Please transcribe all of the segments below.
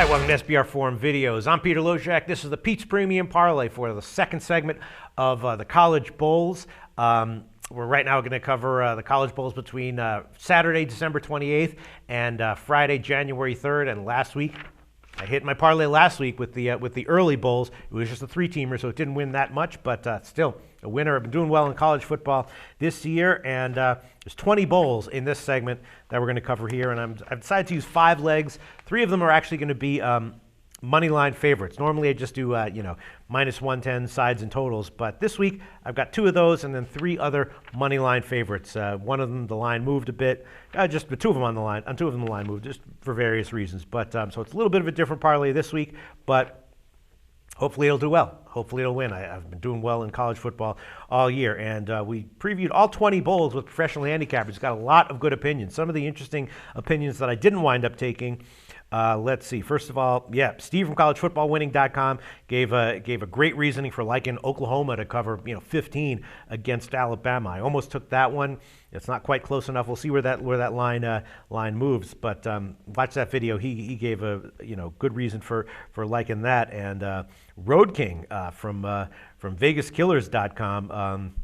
Hi, welcome to SBR Forum Videos. I'm Peter Loshak. This is the Pete's Premium Parlay for the second segment of the College Bowls. We're right now going to cover the College Bowls between Saturday, December 28th and Friday, January 3rd. And last week, I hit my parlay last week with the early bowls. It was just a three-teamer, so it didn't win that much, but still a winner. I've been doing well in college football this year, and there's 20 bowls in this segment that we're going to cover here, and I've decided to use 5 legs. 3 of them are actually going to be money line favorites. Normally I just do minus 110 sides and totals, but this week I've got 2 of those and then 3 other money line favorites. One of them the line moved a bit, just the 2 of them on the line, the line moved just for various reasons. But so it's a little bit of a different parlay this week, but hopefully it'll do well. Hopefully it'll win. I've been doing well in college football all year, and we previewed all 20 bowls with professional handicappers. Got a lot of good opinions. Some of the interesting opinions that I didn't wind up taking. Let's see. First of all, Steve from collegefootballwinning.com gave a great reasoning for liking Oklahoma to cover 15 against Alabama. I almost took that one. It's not quite close enough. We'll see where that line moves. But watch that video. He gave a good reason for liking that. And Road King from VegasKillers.com.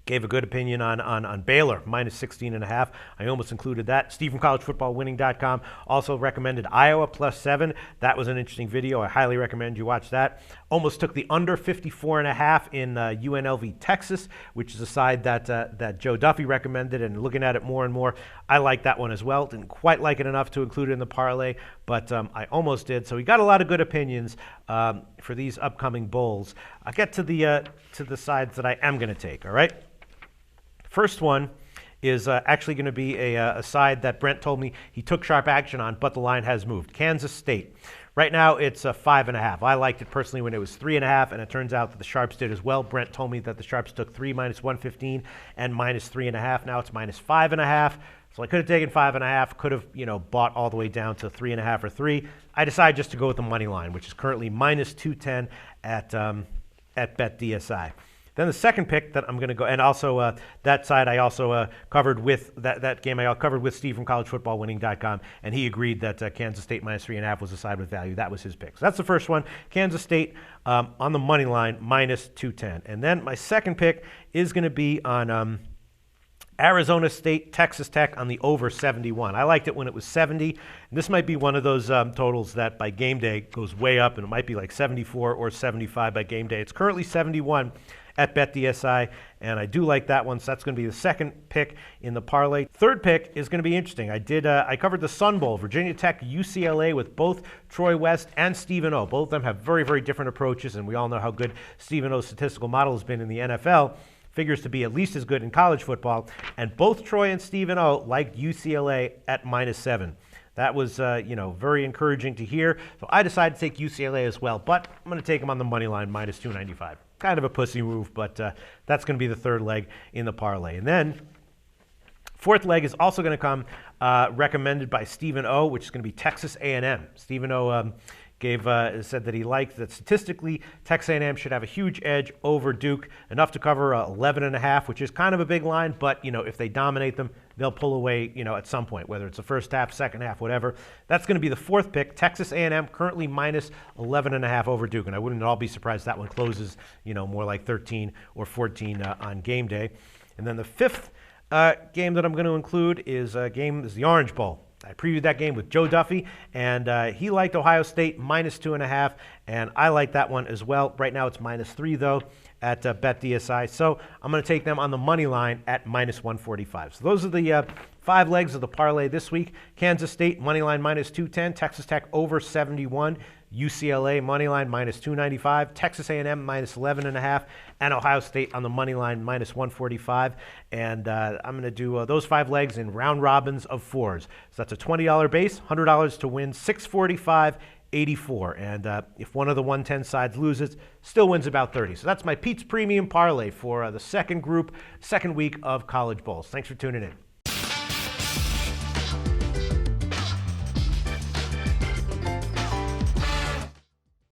Gave a good opinion on Baylor, minus 16.5. I almost included that. Steve from collegefootballwinning.com also recommended Iowa plus 7. That was an interesting video. I highly recommend you watch that. Almost took the under 54.5 in UNLV, Texas, which is a side that Joe Duffy recommended, and looking at it more and more, I like that one as well. Didn't quite like it enough to include it in the parlay, but I almost did. So we got a lot of good opinions for these upcoming bowls. I'll get to the sides that I am going to take, all right? First one is actually going to be a side that Brent told me he took sharp action on, but the line has moved. Kansas State. Right now, it's 5.5. I liked it personally when it was 3.5, and it turns out that the Sharps did as well. Brent told me that the Sharps took 3 minus 115 and minus 3.5. Now it's minus 5.5. So I could have taken 5.5, could have bought all the way down to 3.5 or 3. I decided just to go with the money line, which is currently minus 210 at BetDSI. Then the second pick that I'm going to go, and also that side I also covered with that game. I covered with Steve from collegefootballwinning.com, and he agreed that Kansas State minus 3.5 was a side with value. That was his pick. So that's the first one. Kansas State on the money line minus 210. And then my second pick is going to be on Arizona State, Texas Tech on the over 71. I liked it when it was 70. And this might be one of those totals that by game day goes way up, and it might be like 74 or 75 by game day. It's currently 71 at BetDSI, and I do like that one, so that's going to be the second pick in the parlay. Third pick is going to be interesting. I covered the Sun Bowl, Virginia Tech, UCLA, with both Troy West and Stephen O. Both of them have very, very different approaches, and we all know how good Stephen O's statistical model has been in the NFL. Figures to be at least as good in college football, and both Troy and Stephen O liked UCLA at minus 7. That was, very encouraging to hear. So I decided to take UCLA as well, but I'm going to take them on the money line, minus 295. Kind of a pussy move, but that's going to be the third leg in the parlay. And then fourth leg is also going to come recommended by Stephen O, which is going to be Texas A&M. Stephen O said that he liked that statistically Texas A&M should have a huge edge over Duke, enough to cover 11.5, which is kind of a big line, but if they dominate them, they'll pull away at some point, whether it's the first half, second half, whatever. That's going to be the fourth pick. Texas A&M currently minus 11.5 over Duke, and I wouldn't at all be surprised if that one closes more like 13 or 14 on game day. And then the fifth game that I'm going to include is the Orange Bowl. I previewed that game with Joe Duffy, and he liked Ohio State minus 2.5, and I like that one as well. Right now it's minus 3, though, at BetDSI. So I'm going to take them on the money line at minus 145. So those are the 5 legs of the parlay this week. Kansas State, money line minus 210. Texas Tech over 71. UCLA money line minus 295, Texas A&M minus 11.5, and Ohio State on the money line minus 145. And I'm going to do those 5 legs in round robins of 4s. So that's a $20 base, $100 to win, $645.84. And if one of the 110 sides loses, still wins about 30. So that's my Pete's Premium Parlay for the second week of College Bowls. Thanks for tuning in.